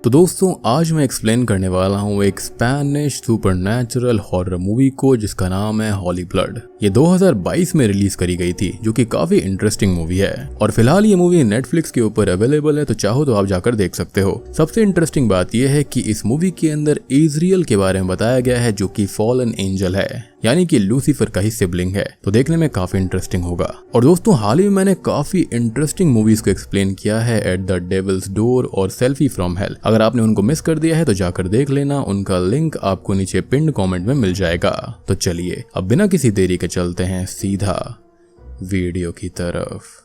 तो दोस्तों आज मैं एक्सप्लेन करने वाला हूँ एक स्पेनिश सुपरनैचुरल हॉरर मूवी को जिसका नाम है होली ब्लड। ये 2022 में रिलीज करी गई थी जो कि काफी इंटरेस्टिंग मूवी है और फिलहाल ये मूवी नेटफ्लिक्स के ऊपर अवेलेबल है, तो चाहो तो आप जाकर देख सकते हो। सबसे इंटरेस्टिंग बात यह है कि इस मूवी के अंदर इजराइल के बारे में बताया गया है जो कि फॉलन एंजल है, यानी कि लूसीफर का ही सिबलिंग है, तो देखने में काफी इंटरेस्टिंग होगा। और दोस्तों हाल ही में मैंने काफी इंटरेस्टिंग मूवीज को एक्सप्लेन किया है, एट द डेविल्स डोर और सेल्फी फ्रॉम हेल। अगर आपने उनको मिस कर दिया है तो जाकर देख लेना, उनका लिंक आपको नीचे पिन्ड कमेंट में मिल जाएगा। तो चलिए अब बिना किसी देरी के चलते हैं सीधा वीडियो की तरफ।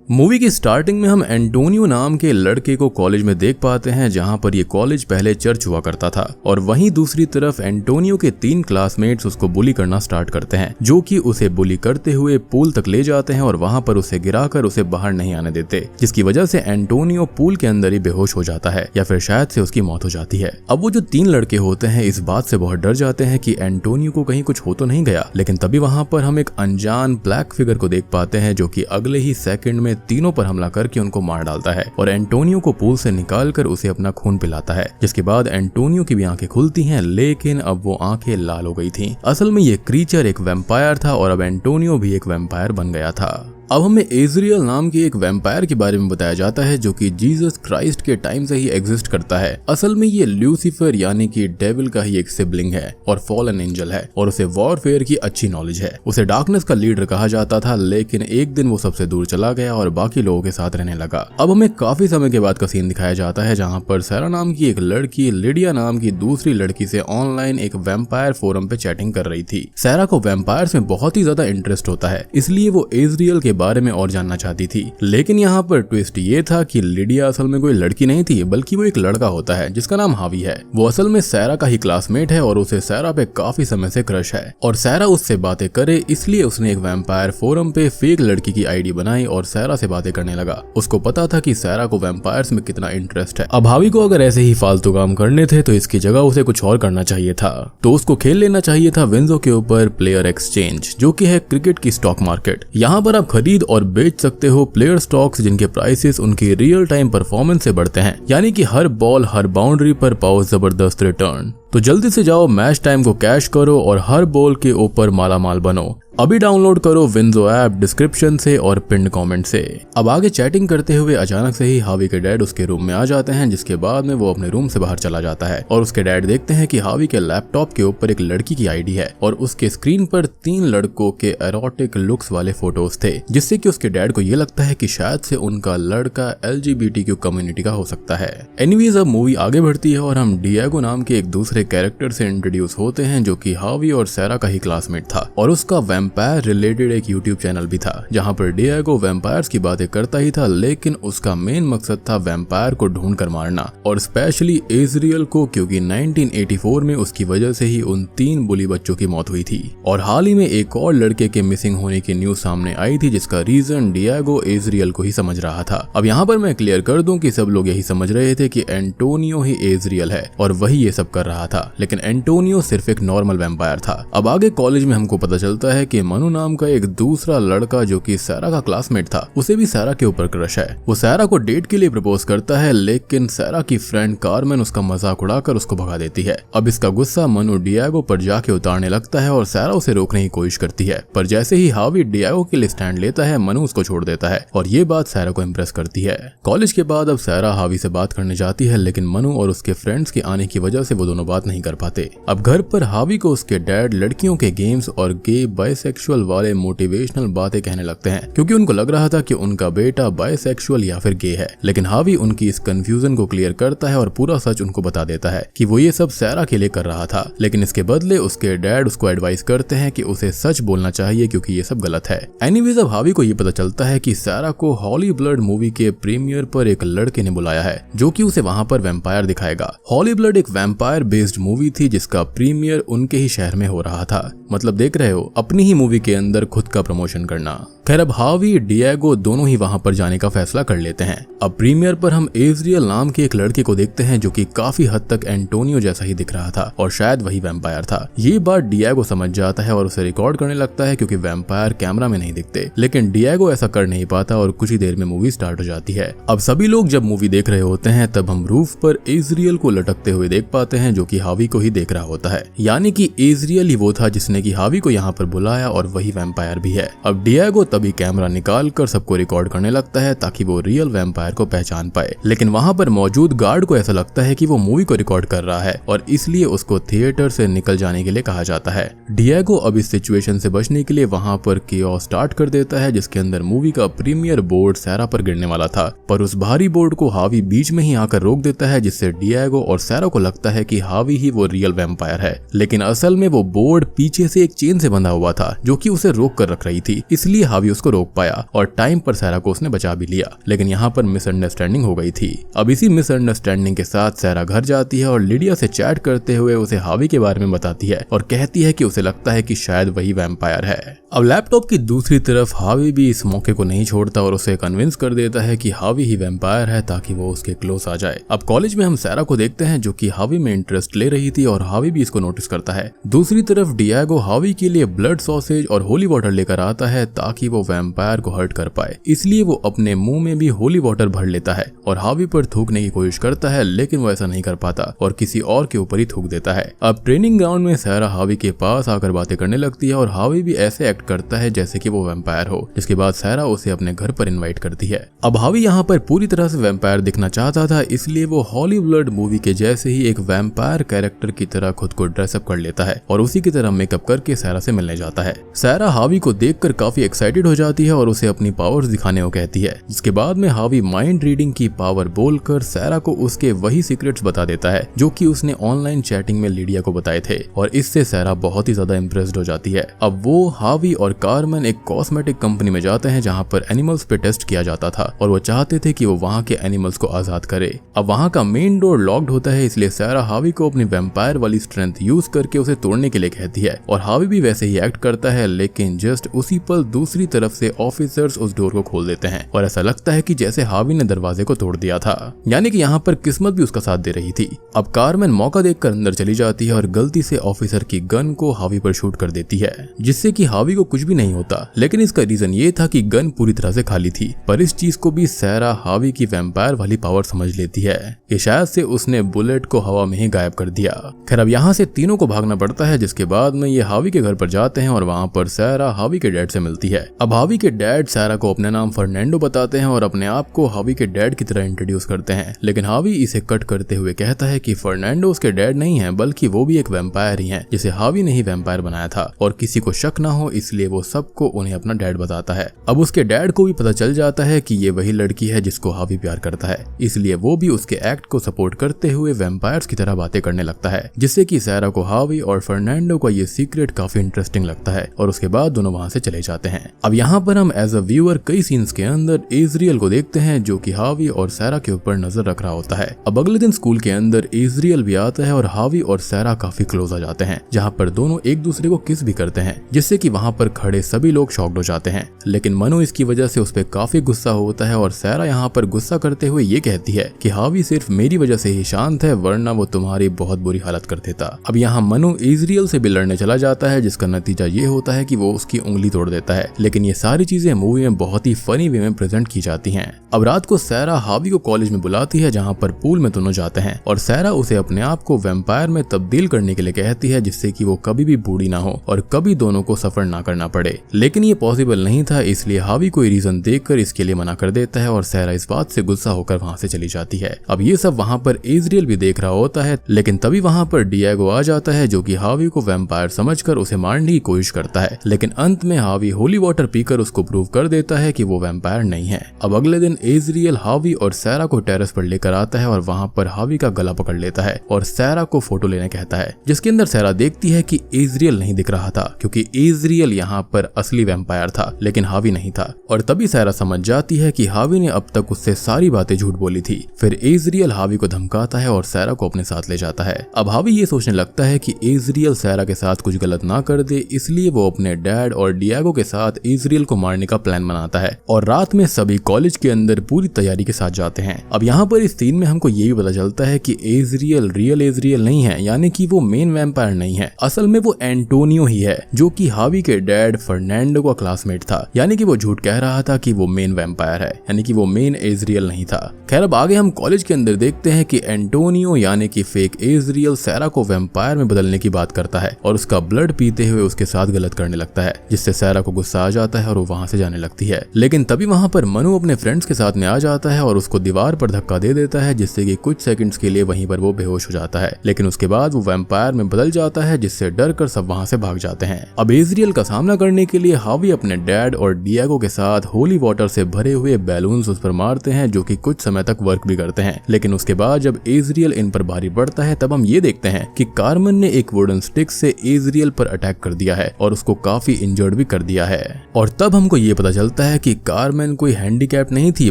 मूवी की स्टार्टिंग में हम एंटोनियो नाम के लड़के को कॉलेज में देख पाते हैं, जहां पर ये कॉलेज पहले चर्च हुआ करता था और वहीं दूसरी तरफ एंटोनियो के 3 क्लासमेट्स उसको बुली करना स्टार्ट करते हैं, जो कि उसे बुली करते हुए पूल तक ले जाते हैं और वहां पर उसे गिराकर उसे बाहर नहीं आने देते, जिसकी वजह से एंटोनियो पूल के अंदर ही बेहोश हो जाता है या फिर शायद से उसकी मौत हो जाती है। अब वो जो 3 लड़के होते हैं इस बात से बहुत डर जाते हैं कि एंटोनियो को कहीं कुछ हो तो नहीं गया, लेकिन तभी वहां पर हम एक अनजान ब्लैक फिगर को देख पाते हैं जो कि अगले ही सेकंड में तीनों पर हमला करके उनको मार डालता है और एंटोनियो को पूल से निकालकर उसे अपना खून पिलाता है, जिसके बाद एंटोनियो की भी आंखें खुलती हैं, लेकिन अब वो आंखें लाल हो गई थीं। असल में ये क्रीचर एक वैम्पायर था और अब एंटोनियो भी एक वैम्पायर बन गया था। अब हमें इजराइल नाम के एक वैम्पायर के बारे में बताया जाता है जो कि जीसस क्राइस्ट के टाइम से ही एग्जिस्ट करता है। असल में ये लूसीफर यानी कि डेविल का ही एक सिबलिंग है और फॉलन एंजल है और उसे वॉरफेयर की अच्छी नॉलेज है। उसे डार्कनेस का लीडर कहा जाता था, लेकिन एक दिन वो सबसे दूर चला गया और बाकी लोगों के साथ रहने लगा। अब हमें काफी समय के बाद का सीन दिखाया जाता है जहाँ पर सैरा नाम की एक लड़की लिडिया नाम की दूसरी लड़की से ऑनलाइन एक वैम्पायर फोरम पे चैटिंग कर रही थी। सैरा को वैम्पायर्स में बहुत ही ज्यादा इंटरेस्ट होता है, इसलिए वो इजराइल के बारे में और जानना चाहती थी। लेकिन यहाँ पर ट्विस्ट ये था कि लिडिया असल में कोई लड़की नहीं थी, बल्कि वो एक लड़का होता है जिसका नाम हावी है। वो असल में सैरा का ही क्लासमेट है और उसे सैरा पे काफी समय से क्रश है और सैरा उससे बातें करे इसलिए उसने एक वैम्पायर फोरम पे फेक लड़की की आईडी बनाई और सैरा से बातें करने लगा। उसको पता था कि सैरा को वैम्पायर्स में कितना इंटरेस्ट है। अब हावी को अगर ऐसे ही फालतू काम करने थे तो इसकी जगह उसे कुछ और करना चाहिए था, तो उसको खेल लेना चाहिए था विंजो के ऊपर प्लेयर एक्सचेंज, जो कि है क्रिकेट की स्टॉक मार्केट। यहाँ पर आप खरीद और बेच सकते हो प्लेयर स्टॉक्स जिनके प्राइसेस उनकी रियल टाइम परफॉर्मेंस से बढ़ते हैं, यानी कि हर बॉल हर बाउंड्री पर पाओ जबरदस्त रिटर्न। तो जल्दी से जाओ, मैच टाइम को कैश करो और हर बॉल के ऊपर मालामाल बनो। अभी डाउनलोड करो विंजो ऐप डिस्क्रिप्शन से और पिन कमेंट से। अब आगे चैटिंग करते हुए अचानक से ही हावी के डैड उसके रूम में आ जाते हैं, जिसके बाद में वो अपने रूम से बाहर चला जाता है और उसके डैड देखते हैं कि हावी के लैपटॉप के ऊपर एक लड़की की आईडी है और उसके स्क्रीन पर 3 लड़कों के एरोटिक लुक्स वाले फोटोज थे, जिससे कि उसके डैड को ये लगता है कि शायद से उनका लड़का LGBTQ कम्युनिटी का हो सकता है। एनीवेज अब मूवी आगे बढ़ती है और हम डिएगो नाम के एक दूसरे कैरेक्टर से इंट्रोड्यूस होते हैं जो कि हावी और सैरा का ही क्लासमेट था और उसका वैम्पायर रिलेटेड एक यूट्यूब चैनल भी था, जहां पर डिएगो वैम्पायर्स की बातें करता ही था, लेकिन उसका मेन मकसद था वैम्पायर को ढूंढ कर मारना और स्पेशली इजराइल को, क्योंकि 1984 में उसकी वजह से ही उन 3 बुली बच्चों की मौत हुई थी। और हाल ही में एक और लड़के के मिसिंग होने की न्यूज सामने आई थी, जिसका रीजन डिएगो इजराइल को ही समझ रहा था। अब यहाँ पर मैं क्लियर कर दूं कि सब लोग यही समझ रहे थे कि एंटोनियो ही इजराइल है और वही ये सब कर रहा था, लेकिन एंटोनियो सिर्फ एक नॉर्मल वैम्पायर था। अब आगे कॉलेज में हमको पता चलता है कि मनु नाम का एक दूसरा लड़का जो कि सैरा का क्लासमेट था, उसे भी सैरा के ऊपर क्रश है। वो सैरा को डेट के लिए प्रपोज करता है, लेकिन सैरा की फ्रेंड कार्मेन उसका मजाक उड़ाकर उसको भगा देती है। अब इसका गुस्सा मनु डिएगो पर जाके उतारने लगता है और सैरा उसे रोकने की कोशिश करती है, पर जैसे ही हावी डिएगो के लिए स्टैंड लेता है मनु उसको छोड़ देता है और ये बात सैरा को इम्प्रेस करती है। कॉलेज के बाद अब सैरा हावी से बात करने जाती है, लेकिन मनु और उसके फ्रेंड्स के आने की वजह से वो दोनों बात नहीं कर पाते। अब घर पर हावी को उसके डैड लड़कियों के गेम्स और गे बाइसेक्सुअल वाले मोटिवेशनल बातें कहने लगते हैं, क्योंकि उनको लग रहा था कि उनका बेटा बाइसेक्सुअल या फिर गे है। लेकिन हावी उनकी इस कंफ्यूजन को क्लियर करता है और पूरा सच उनको बता देता है कि वो ये सब सैरा के लिए कर रहा था, लेकिन इसके बदले उसके डैड उसको एडवाइस करते हैं कि उसे सच बोलना चाहिए क्योंकि ये सब गलत है। एनीवेज अब हावी को ये पता चलता है कि सैरा को होली ब्लड मूवी के प्रीमियर पर एक लड़के ने बुलाया है जो कि उसे वहां पर वैम्पायर दिखाएगा। होली ब्लड एक वैम्पायर बेस्ड बेस्ड मूवी थी जिसका प्रीमियर उनके ही शहर में हो रहा था। मतलब देख रहे हो, अपनी ही मूवी के अंदर खुद का प्रमोशन करना। खैर अब हावी डिएगो दोनों ही वहां पर जाने का फैसला कर लेते हैं। अब प्रीमियर पर हम एजरियल नाम के एक लड़के को देखते हैं जो कि काफी हद तक एंटोनियो जैसा ही दिख रहा था और शायद वही वैम्पायर था। ये बात डिएगो समझ जाता है और उसे रिकॉर्ड करने लगता है क्योंकि वैम्पायर कैमरा में नहीं दिखते। लेकिन डिएगो ऐसा कर नहीं पाता और कुछ ही देर में मूवी स्टार्ट हो जाती है। अब सभी लोग जब मूवी देख रहे होते हैं तब हम रूफ पर एजरियल को लटकते हुए देख पाते हैं जो कि हावी को ही देख रहा होता है। यानी कि एजरियल ही वो था जिसने कि हावी को यहाँ पर बुलाया और वही वैम्पायर भी है। अब डिएगो तभी कैमरा निकाल कर सबको रिकॉर्ड करने लगता है ताकि वो रियल वैम्पायर को पहचान पाए। लेकिन वहां पर मौजूद गार्ड को ऐसा लगता है कि वो मूवी को रिकॉर्ड कर रहा है और इसलिए उसको थिएटर से निकल जाने के लिए कहा जाता है। डिएगो अब इस सिचुएशन से बचने के लिए वहां पर केओस स्टार्ट कर देता है जिसके अंदर मूवी का प्रीमियर बोर्ड सैरा पर गिरने वाला था, पर उस भारी बोर्ड को हावी बीच में ही आकर रोक देता है जिससे डिएगो और सैरा को लगता है कि हावी ही वो रियल वैम्पायर है। लेकिन असल में वो बोर्ड पीछे से एक चेन से बंधा हुआ था जो कि उसे रोक कर रख रही थी, इसलिए हावी उसको रोक पाया और टाइम पर सैरा को उसने बचा भी लिया। लेकिन यहाँ पर मिसअंडरस्टैंडिंग हो गई थी। अब इसी मिसअंडरस्टैंडिंग के साथ सैरा घर जाती है और लिडिया से चैट करते हुए उसे हावी के बारे में बताती है और कहती है कि उसे लगता है कि शायद वही वैम्पायर है। अब लैपटॉप की दूसरी तरफ हावी भी इस मौके को नहीं छोड़ता और उसे कन्विंस कर देता है कि हावी ही वैम्पायर है ताकि वो उसके क्लोज आ जाए। अब कॉलेज में हम सैरा को देखते हैं जो कि हावी में इंटरेस्ट ले रही थी और हावी भी इसको नोटिस करता है। दूसरी तरफ डिएगो हावी के लिए ब्लड सॉसेज और होली वाटर लेकर आता है ताकि वो वैम्पायर को हर्ट कर पाए, इसलिए वो अपने मुंह में भी होली वाटर भर लेता है और हावी पर थूकने की कोशिश करता है, लेकिन वो ऐसा नहीं कर पाता और किसी और के ऊपर ही थूक देता है। अब ट्रेनिंग ग्राउंड में सैरा हावी के पास आकर बातें करने लगती है और हावी भी ऐसे एक्ट करता है जैसे कि वो वैम्पायर हो, जिसके बाद सैरा उसे अपने घर पर इनवाइट करती है। अब हावी यहाँ पर पूरी तरह से वैम्पायर दिखना चाहता था, इसलिए वो हॉली ब्लड मूवी के जैसे ही एक वैम्पायर कैरेक्टर की तरह खुद को ड्रेसअप कर लेता है और उसी की तरह मेकअप करके सैरा से मिलने जाता है। सैरा हावी को देखकर काफी एक्साइटेड हो जाती है और उसे अपनी पावर्स दिखाने को कहती है, जिसके बाद में हावी माइंड रीडिंग की पावर बोलकर सैरा को उसके वही सीक्रेट्स बता देता है जो कि उसने ऑनलाइन चैटिंग में लिडिया को बताए थे और इससे सैरा बहुत ही ज्यादा इम्प्रेस्ड हो जाती है। अब वो हावी और कार्मेन एक कॉस्मेटिक कंपनी में जाते हैं जहां पर एनिमल्स पे टेस्ट किया जाता था और वो चाहते थे कि वो वहां के एनिमल्स को आजाद करे। अब वहां का मेन डोर लॉक्ड होता है, इसलिए सैरा हावी को अपनी वैम्पायर वाली स्ट्रेंथ यूज करके उसे तोड़ने के लिए कहती है और हावी भी वैसे ही एक्ट करता है, लेकिन जस्ट उसी पल दूसरी तरफ से ऑफिसर्स उस डोर को खोल देते हैं और ऐसा लगता है कि जैसे हावी ने दरवाजे को तोड़ दिया था। यानी कि यहाँ पर किस्मत भी उसका साथ दे रही थी। अब कार्मेन मौका देखकर अंदर चली जाती है और गलती से ऑफिसर की गन को हावी पर शूट कर देती है, जिससे कि हावी को कुछ भी नहीं होता। लेकिन इसका रीजन ये था कि गन पूरी तरह से खाली थी, पर इस चीज को भी सैरा हावी की वैम्पायर वाली पावर समझ लेती है कि शायद से उसने बुलेट को हवा में ही गायब कर दिया। खैर अब यहाँ से तीनों को भागना पड़ता है, जिसके बाद में ये हावी के घर पर जाते हैं और वहाँ पर सैरा हावी के डैड से मिलती है। अब हावी के डैड सैरा को अपने नाम फर्नांडो बताते हैं और अपने आप को हावी के डैड की तरह इंट्रोड्यूस करते हैं, लेकिन हावी इसे कट करते हुए कहता है कि फर्नांडो उसके डैड नहीं है, बल्कि वो भी एक वैम्पायर ही है जिसे हावी ने ही वैम्पायर बनाया था और किसी को शक ना हो इसलिए वो सबको उन्हें अपना डैड बताता है। अब उसके डैड को भी पता चल जाता है कि ये वही लड़की है जिसको हावी प्यार करता है, इसलिए वो भी उसके एक्ट को सपोर्ट करते हुए वैम्पायर्स की तरह बातें करने लगता है, जिससे कि सैरा को हावी और फर्नांडो का ये सीक्रेट काफी इंटरेस्टिंग लगता है और उसके बाद दोनों वहां से चले जाते हैं। अब यहाँ पर हम एज अ व्यूअर कई सीन्स के अंदर एजरियल को देखते हैं जो कि हावी और सैरा के ऊपर नजर रख रहा होता है। अब अगले दिन स्कूल के अंदर एजरियल भी आता है और हावी और सैरा काफी क्लोज आ जाते हैं, जहाँ पर दोनों एक दूसरे को किस भी करते हैं, जिससे कि वहाँ पर खड़े सभी लोग शॉक्ड हो जाते हैं। लेकिन मनु इसकी वजह से उस पर काफी गुस्सा होता है और सैरा यहाँ पर गुस्सा करते हुए ये कहती है कि हावी सिर्फ मेरी वजह से ही शांत है, वरना वो तुम्हारी बहुत बुरी हालत कर देता। अब यहाँ मनु एजरियल से भी लड़ने चला जाता है, जिसका नतीजा ये होता है कि वो उसकी उंगली तोड़ देता है। लेकिन ये सारी चीजें मूवी में बहुत ही फनी वे में प्रेजेंट की जाती हैं। अब रात को सैरा हावी को कॉलेज में बुलाती है, जहाँ पर पूल में दोनों जाते हैं और सैरा उसे अपने आप को वैम्पायर में तब्दील करने के लिए कहती है, जिससे कि वो कभी भी बूढ़ी ना हो और कभी दोनों को सफर ना करना पड़े। लेकिन ये पॉसिबल नहीं था, इसलिए हावी कोई रीजन देखकर इसके लिए मना कर देता है और सैरा इस बात से गुस्सा होकर वहाँ से चली जाती है। अब ये सब वहाँ पर एजरियल भी देख रहा होता है, लेकिन तभी वहाँ पर डिएगो आ जाता है जो कि हावी को वैम्पायर समझकर उसे मारने की कोशिश करता है। लेकिन अंत में हावी होली वाटर पीकर उसको प्रूव कर देता है कि वो वैम्पायर नहीं है। अब अगले दिन एजरियल हावी और सैरा को टेरेस पर लेकर आता है और वहाँ पर हावी का गला पकड़ लेता है और सैरा को फोटो लेने कहता है, जिसके अंदर सैरा देखती है कि एजरियल नहीं दिख रहा था क्योंकि एजरियल यहाँ पर असली वैम्पायर था, लेकिन हावी नहीं था। और तभी सैरा समझ जाती है कि हावी ने अब तक उससे सारी बातें झूठ बोली थी। फिर एजरियल हावी को धमकाता है और सैरा को अपने साथ ले जाता है। जाता है। अब हावी ये सोचने लगता है कि इजराइल सैरा के साथ कुछ गलत ना कर दे, इसलिए वो अपने डैड और डिएगो के साथ इजराइल को मारने का प्लान बनाता है और रात में सभी कॉलेज के अंदर पूरी तैयारी के साथ जाते हैं। अब यहाँ पर इस सीन में हमको ये भी पता चलता है कि इजराइल रियल इजराइल नहीं है, यानी कि वो मेन वैम्पायर नहीं है, असल में वो एंटोनियो ही है जो कि हावी के डैड फर्नांडो का क्लासमेट था। यानी कि वो झूठ कह रहा था कि वो मेन वैम्पायर है, यानी कि वो मेन इजराइल नहीं था। खैर अब आगे हम कॉलेज के अंदर देखते हैं कि एंटोनियो यानी कि फेक इजराइल सैरा को वैम्पायर में बदलने की बात करता है और उसका ब्लड पीते हुए उसके साथ गलत करने लगता है, जिससे सैरा को गुस्सा आ जाता है और वो वहां से जाने लगती है। लेकिन तभी वहां पर मनु अपने फ्रेंड्स के साथ में आ जाता है और उसको दीवार पर धक्का दे देता है, जिससे कि कुछ सेकंड्स के लिए वहीं पर वो बेहोश हो जाता है। लेकिन उसके बाद वो वैम्पायर में बदल जाता है, जिससे डर कर सब वहां से भाग जाते हैं। अब इजराइल का सामना करने के लिए हावी अपने डैड और डिएगो के साथ होली वाटर से भरे हुए बैलून्स उस पर मारते हैं, जो कि कुछ समय तक वर्क भी करते हैं। लेकिन उसके बाद जब इजराइल इन पर भारी पड़ता है तब हम ये देखते हैं कि कार्मेन ने एक वुडन स्टिक से इजराइल पर अटैक कर दिया है और उसको काफी इंजर्ड भी कर दिया है। और तब हमको ये पता चलता है कि कार्मेन कोई हैंडीकैप नहीं थी,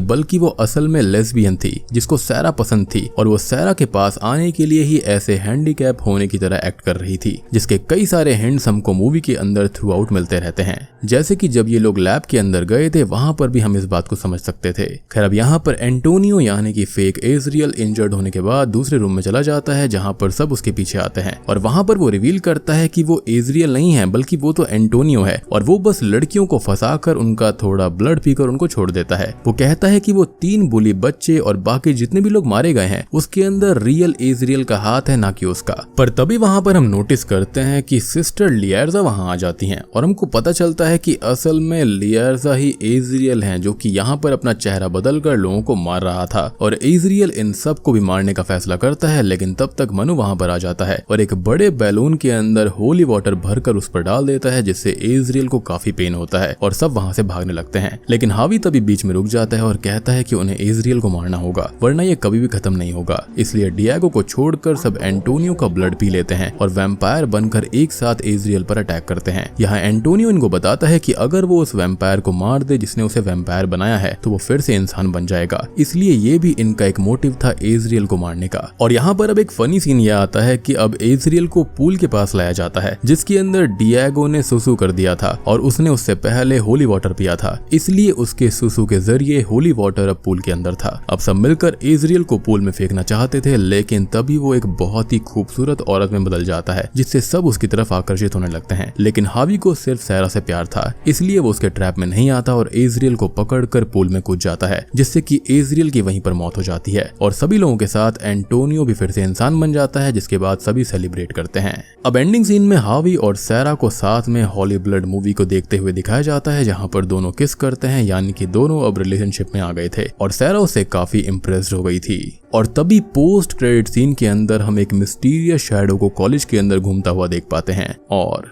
बल्कि वो असल में लेस्बियन थी जिसको सैरा पसंद थी और वो सैरा के पास आने के लिए ही ऐसे हैंडीकैप होने की तरह एक्ट कर रही थी, जिसके कई सारे हिंट्स हमको मूवी के अंदर थ्रू आउट मिलते रहते हैं। जैसे कि जब ये लोग लैब के अंदर गए थे वहां पर भी हम इस बात को समझ सकते थे। खैर अब यहाँ पर एंटोनियो यानी कि फेक इजराइल इंजर्ड होने के बाद दूसरे रूम में चला जाता है, जहाँ पर सब उसके पीछे आते हैं और वहां पर वो रिवील करता है कि वो इजराइल नहीं है, बल्कि वो तो एंटोनियो है और वो बस लड़कियों को फंसाकर उनका थोड़ा ब्लड पीकर उनको छोड़ देता है। वो कहता है कि वो 3 बुली बच्चे और बाकी जितने भी लोग मारे गए हैं उसके अंदर रियल इजराइल का हाथ है, ना कि उसका। पर तभी वहां पर हम नोटिस करते हैं कि सिस्टर लियर्जा वहां आ जाती हैं और हमको पता चलता है कि असल में लियर्जा ही इजराइल हैं, जो कि यहाँ पर अपना चेहरा बदलकर लोगों को मार रहा था और इजराइल इन सब को भी मारने का फैसला करता है। लेकिन तब तक मनु वहां पर आ जाता है और एक बड़े बैलून के अंदर होली वाटर भरकर उस पर डाल देता है, जिससे इजराइल को काफी पेन होता है और सब वहां से भागने लगते हैं। लेकिन हावी तभी बीच में रुक जाता है और कहता है कि उन्हें इजराइल को मारना होगा, वरना ये कभी भी खत्म नहीं होगा। इसलिए डिएगो को छोड़कर सब एंटोनियो का ब्लड पी लेते हैं और वैम्पायर बनकर एक साथ इजराइल पर अटैक करते हैं। यहाँ एंटोनियो इनको बताता है कि अगर वो उस वैम्पायर को मार दे जिसने उसे वैम्पायर बनाया है तो वो फिर से इंसान बन जाएगा, इसलिए ये भी इनका एक मोटिव था इजराइल को मारने का। और यहाँ पर अब एक फनी सीन यह आता है कि अब इजराइल को पूल के पास लाया जाता है जिसके अंदर डिएगो ने सुसु कर दिया था और उसने उससे पहले होली वाटर पिया था, इसलिए उसके सुसु के जरिए होली वाटर अब पूल के अंदर था। अब सब मिलकर इजराइल को पूल में फेंकना चाहते थे, लेकिन तभी वो एक बहुत ही खूबसूरत औरत में बदल जाता है, जिससे सब उसकी तरफ आकर्षित होने लगते हैं। लेकिन हावी को सिर्फ सैरा से प्यार था, इसलिए वो उसके ट्रैप में नहीं आता और इजराइल को पकड़कर पूल में कूद जाता है, जिससे कि इजराइल की वहीं पर मौत हो जाती है और सभी लोगों के साथ एंटोनियो भी फिर से इंसान बन जाता है, जिसके बाद सभी सेलिब्रेट करते हैं। अब एंडिंग सीन में हावी और सैरा को साथ में हॉली ब्लड मूवी को देखते हुए दिखाया जाता है, जहां पर दोनों किस करते हैं, यानी कि दोनों अब रिलेशनशिप में आ गए थे और सैरा उससे काफी इम्प्रेस्ड हो गई थी। और तभी पोस्ट क्रेडिट सीन के अंदर हम एक मिस्टीरियस शैडो को कॉलेज के अंदर घूमता हुआ देख पाते हैं और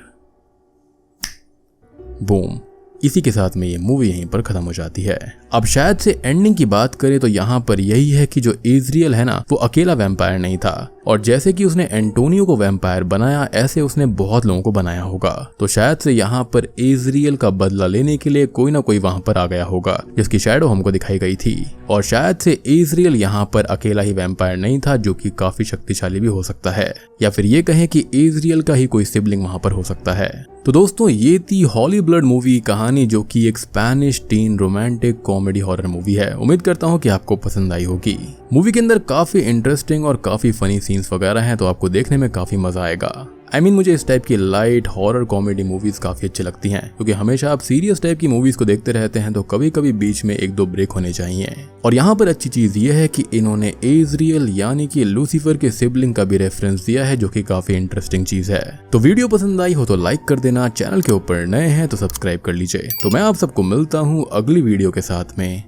बूम, इसी के साथ में ये मूवी यहीं पर खत्म हो जाती है। अब शायद से एंडिंग की बात करें तो यहाँ पर यही है कि जो इजराइल है ना वो अकेला वैम्पायर नहीं था और जैसे कि उसने एंटोनियो को वैम्पायर बनाया ऐसे उसने बहुत लोगों को बनाया होगा। तो शायद से यहाँ पर इजराइल का बदला लेने के लिए कोई ना कोई वहां पर आ गया होगा जिसकी शैडो हमको दिखाई गई थी और शायद से इजराइल यहाँ पर अकेला ही वैम्पायर नहीं था, जो कि काफी शक्तिशाली भी हो सकता है, या फिर ये कहें कि इजराइल का ही कोई सिबलिंग वहां पर हो सकता है। तो दोस्तों ये थी हॉली ब्लड मूवी कहानी, जो कि एक Spanish tin romantic comedy horror movie है। उम्मीद करता हूँ कि आपको पसंद आई होगी। मूवी के अंदर काफी इंटरेस्टिंग और काफी फनी सीन्स वगैरह हैं, तो आपको देखने में काफी मजा आएगा। मुझे इस टाइप की लाइट हॉरर कॉमेडी मूवीज काफी अच्छी लगती हैं, क्योंकि हमेशा आप सीरियस टाइप की मूवीज को देखते रहते हैं तो कभी कभी बीच में 1-2 ब्रेक होने चाहिए। और यहाँ पर अच्छी चीज ये है कि इन्होंने इजराइल यानी कि लूसीफर के सिबलिंग का भी रेफरेंस दिया है, जो कि काफी इंटरेस्टिंग चीज है। तो वीडियो पसंद आई हो तो लाइक कर देना, चैनल के ऊपर नए हैं तो सब्सक्राइब कर लीजिए। तो मैं आप सबको मिलता हूँ अगली वीडियो के साथ में,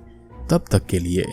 तब तक के लिए